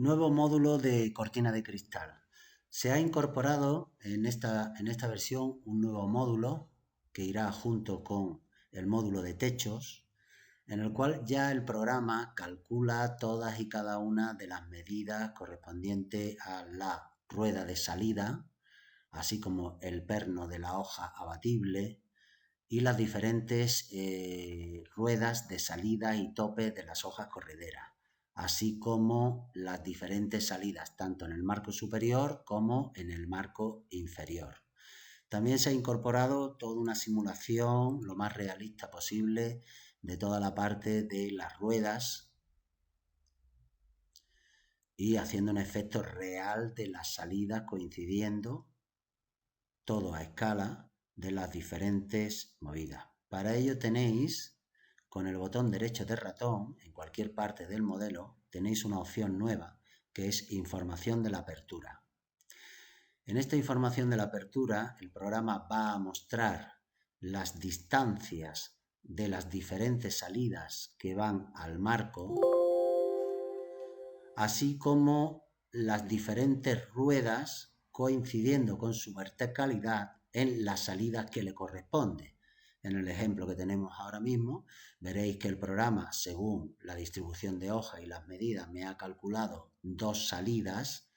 Nuevo módulo de cortina de cristal. Se ha incorporado en esta versión un nuevo módulo que irá junto con el módulo de techos, en el cual ya el programa calcula todas y cada una de las medidas correspondientes a la rueda de salida, así como el perno de la hoja abatible y las diferentes ruedas de salida y tope de las hojas correderas, así como las diferentes salidas tanto en el marco superior como en el marco inferior. También se ha incorporado toda una simulación lo más realista posible de toda la parte de las ruedas y haciendo un efecto real de las salidas coincidiendo todo a escala de las diferentes movidas. Para ello tenéis, con el botón derecho del ratón, en cualquier parte del modelo, tenéis una opción nueva, que es información de la apertura. En esta información de la apertura, el programa va a mostrar las distancias de las diferentes salidas que van al marco, así como las diferentes ruedas coincidiendo con su verticalidad en las salidas que le corresponde. En el ejemplo que tenemos ahora mismo, veréis que el programa, según la distribución de hojas y las medidas, me ha calculado dos salidas,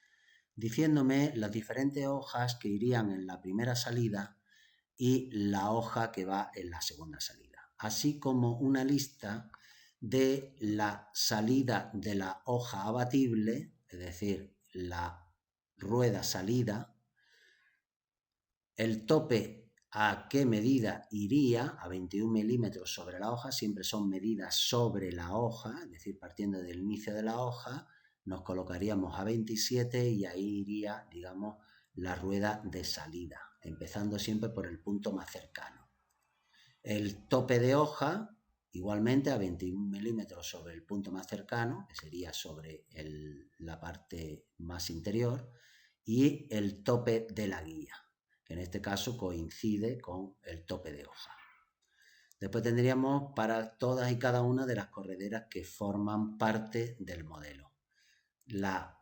diciéndome las diferentes hojas que irían en la primera salida y la hoja que va en la segunda salida, así como una lista de la salida de la hoja abatible, es decir, la rueda salida, el tope a qué medida iría, a 21 milímetros sobre la hoja, siempre son medidas sobre la hoja, es decir, partiendo del inicio de la hoja, nos colocaríamos a 27 y ahí iría, digamos, la rueda de salida, empezando siempre por el punto más cercano. El tope de hoja, igualmente a 21 milímetros sobre el punto más cercano, que sería sobre la parte más interior, y el tope de la guía, que en este caso coincide con el tope de hoja. Después tendríamos para todas y cada una de las correderas que forman parte del modelo. La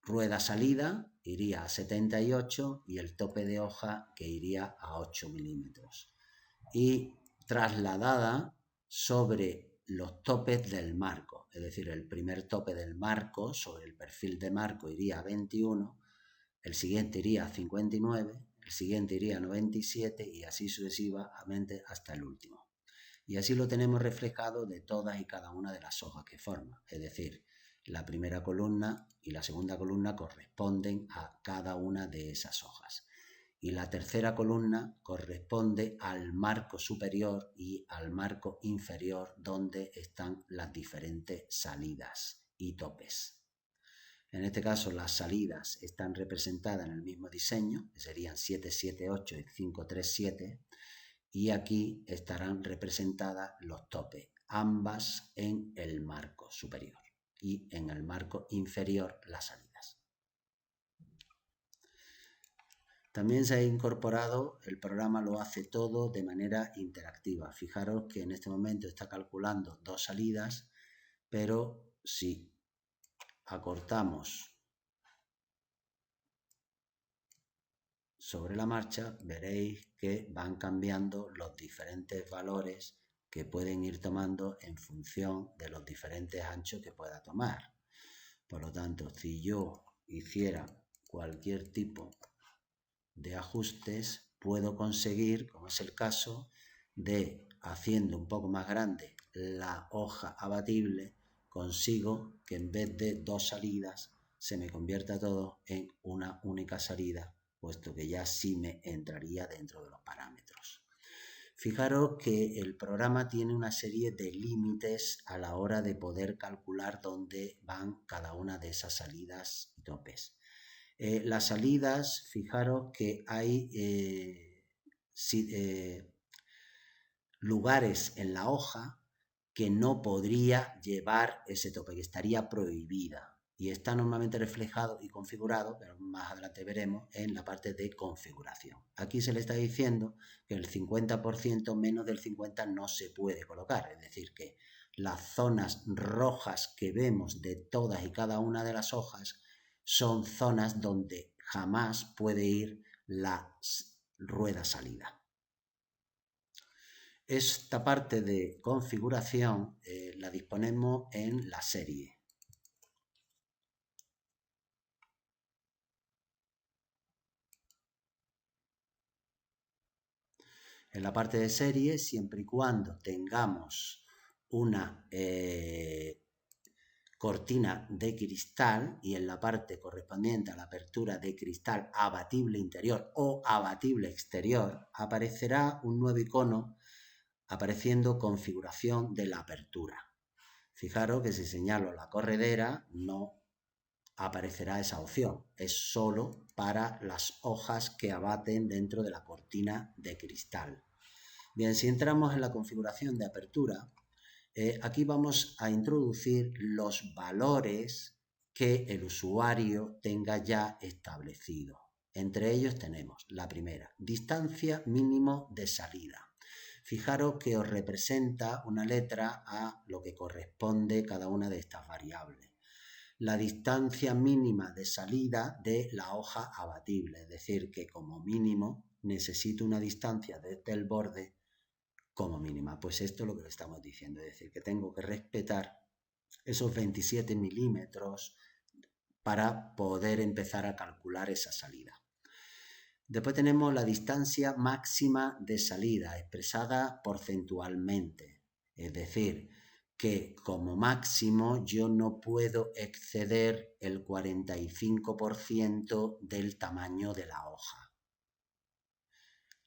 rueda salida iría a 78 y el tope de hoja que iría a 8 milímetros. Y trasladada sobre los topes del marco, es decir, el primer tope del marco sobre el perfil de marco iría a 21, el siguiente iría a 59, el siguiente iría a 97 y así sucesivamente hasta el último. Y así lo tenemos reflejado de todas y cada una de las hojas que forma, es decir, la primera columna y la segunda columna corresponden a cada una de esas hojas. Y la tercera columna corresponde al marco superior y al marco inferior donde están las diferentes salidas y topes. En este caso las salidas están representadas en el mismo diseño, que serían 778 y 537, y aquí estarán representadas los topes, ambas en el marco superior y en el marco inferior las salidas. También se ha incorporado, el programa lo hace todo de manera interactiva. Fijaros que en este momento está calculando dos salidas, pero si acortamos sobre la marcha, veréis que van cambiando los diferentes valores que pueden ir tomando en función de los diferentes anchos que pueda tomar. Por lo tanto, si yo hiciera cualquier tipo de ajustes, puedo conseguir, como es el caso, de haciendo un poco más grande la hoja abatible, consigo que en vez de dos salidas se me convierta todo en una única salida, puesto que ya sí me entraría dentro de los parámetros. Fijaros que el programa tiene una serie de límites a la hora de poder calcular dónde van cada una de esas salidas y topes. Las salidas, fijaros que hay lugares en la hoja que no podría llevar ese tope, que estaría prohibida. Y está normalmente reflejado y configurado, pero más adelante veremos, en la parte de configuración. Aquí se le está diciendo que el 50% menos del 50% no se puede colocar, es decir, que las zonas rojas que vemos de todas y cada una de las hojas son zonas donde jamás puede ir la rueda salida. Esta parte de configuración la disponemos en la serie. En la parte de serie, siempre y cuando tengamos una cortina de cristal y en la parte correspondiente a la apertura de cristal abatible interior o abatible exterior, aparecerá un nuevo icono apareciendo configuración de la apertura. Fijaros que si señalo la corredera no aparecerá esa opción, es solo para las hojas que abaten dentro de la cortina de cristal. Bien, si entramos en la configuración de apertura, aquí vamos a introducir los valores que el usuario tenga ya establecido. Entre ellos tenemos la primera, distancia mínimo de salida. Fijaros que os representa una letra a lo que corresponde cada una de estas variables. La distancia mínima de salida de la hoja abatible, es decir, que como mínimo necesito una distancia desde el borde como mínima. Pues esto es lo que le estamos diciendo, es decir, que tengo que respetar esos 27 milímetros para poder empezar a calcular esa salida. Después tenemos la distancia máxima de salida expresada porcentualmente, es decir, que como máximo yo no puedo exceder el 45% del tamaño de la hoja.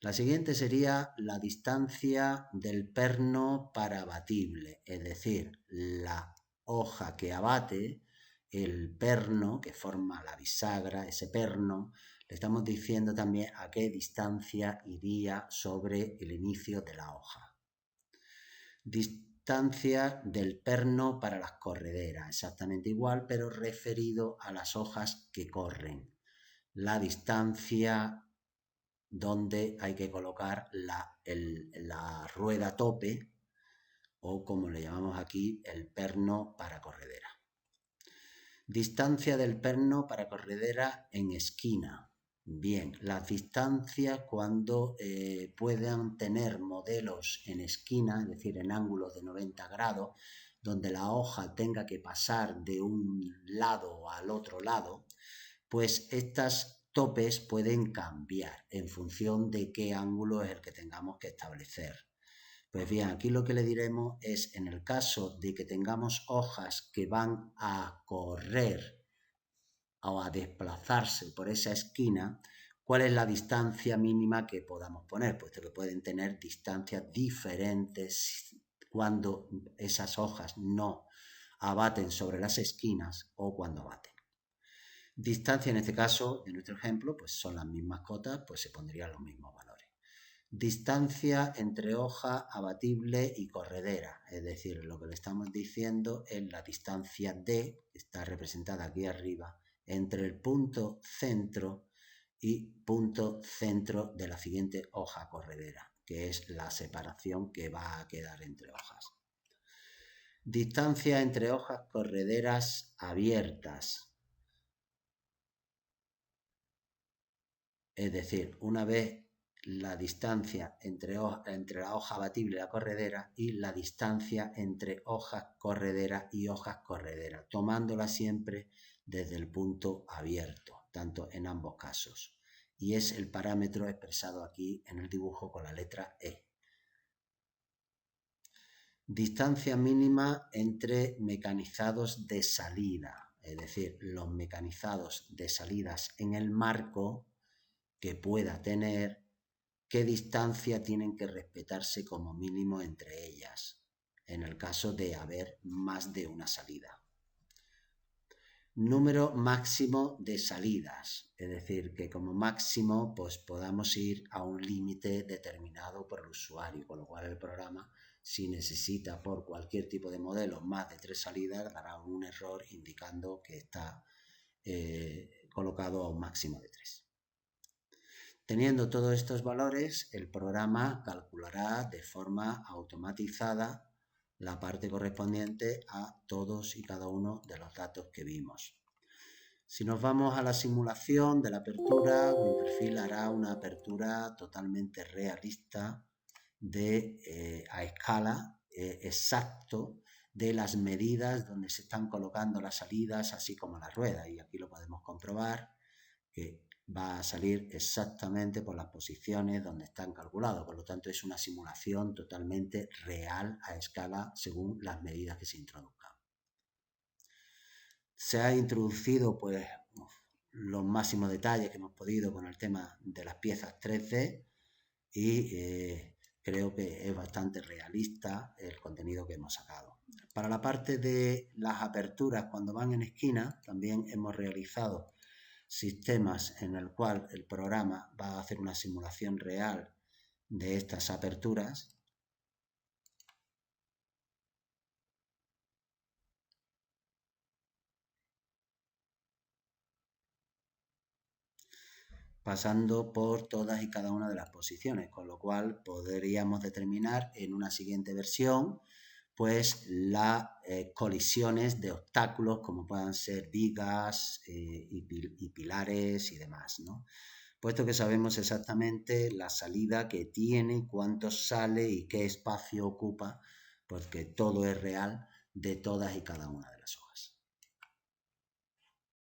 La siguiente sería la distancia del perno para abatible, es decir, la hoja que abate, el perno que forma la bisagra, ese perno, le estamos diciendo también a qué distancia iría sobre el inicio de la hoja. Distancia del perno para las correderas, exactamente igual, pero referido a las hojas que corren. La distancia donde hay que colocar la rueda tope o como le llamamos aquí, el perno para corredera. Distancia del perno para corredera en esquina. Bien, las distancias cuando puedan tener modelos en esquina, es decir, en ángulos de 90 grados, donde la hoja tenga que pasar de un lado al otro lado, pues estas topes pueden cambiar en función de qué ángulo es el que tengamos que establecer. Pues bien, aquí lo que le diremos es, en el caso de que tengamos hojas que van a correr o a desplazarse por esa esquina, ¿cuál es la distancia mínima que podamos poner? Pues que pueden tener distancias diferentes cuando esas hojas no abaten sobre las esquinas o cuando abaten. Distancia en este caso, en nuestro ejemplo, pues son las mismas cotas, pues se pondrían los mismos valores. Distancia entre hoja abatible y corredera, es decir, lo que le estamos diciendo es la distancia D, que está representada aquí arriba, entre el punto centro y punto centro de la siguiente hoja corredera, que es la separación que va a quedar entre hojas. Distancia entre hojas correderas abiertas. Es decir, una vez la distancia entre la hoja abatible y la corredera y la distancia entre hojas corredera y hojas corredera, tomándola siempre desde el punto abierto, tanto en ambos casos. Y es el parámetro expresado aquí en el dibujo con la letra E. Distancia mínima entre mecanizados de salida, es decir, los mecanizados de salidas en el marco que pueda tener, qué distancia tienen que respetarse como mínimo entre ellas, en el caso de haber más de una salida. Número máximo de salidas, es decir, que como máximo pues podamos ir a un límite determinado por el usuario, con lo cual el programa, si necesita por cualquier tipo de modelo más de 3 salidas, dará un error indicando que está colocado a un máximo de 3. Teniendo todos estos valores, el programa calculará de forma automatizada la parte correspondiente a todos y cada uno de los datos que vimos. Si nos vamos a la simulación de la apertura, Winterfield hará una apertura totalmente realista a escala exacto de las medidas donde se están colocando las salidas, así como las ruedas. Y aquí lo podemos comprobar, que va a salir exactamente por las posiciones donde están calculados. Por lo tanto, es una simulación totalmente real a escala según las medidas que se introduzcan. Se ha introducido pues los máximos detalles que hemos podido con el tema de las piezas 3D y creo que es bastante realista el contenido que hemos sacado. Para la parte de las aperturas cuando van en esquina, también hemos realizado sistemas en el cual el programa va a hacer una simulación real de estas aperturas. Pasando por todas y cada una de las posiciones, con lo cual podríamos determinar en una siguiente versión pues las colisiones de obstáculos como puedan ser vigas y pilares y demás, ¿no? Puesto que sabemos exactamente la salida que tiene, cuánto sale y qué espacio ocupa, porque todo es real de todas y cada una de ellas.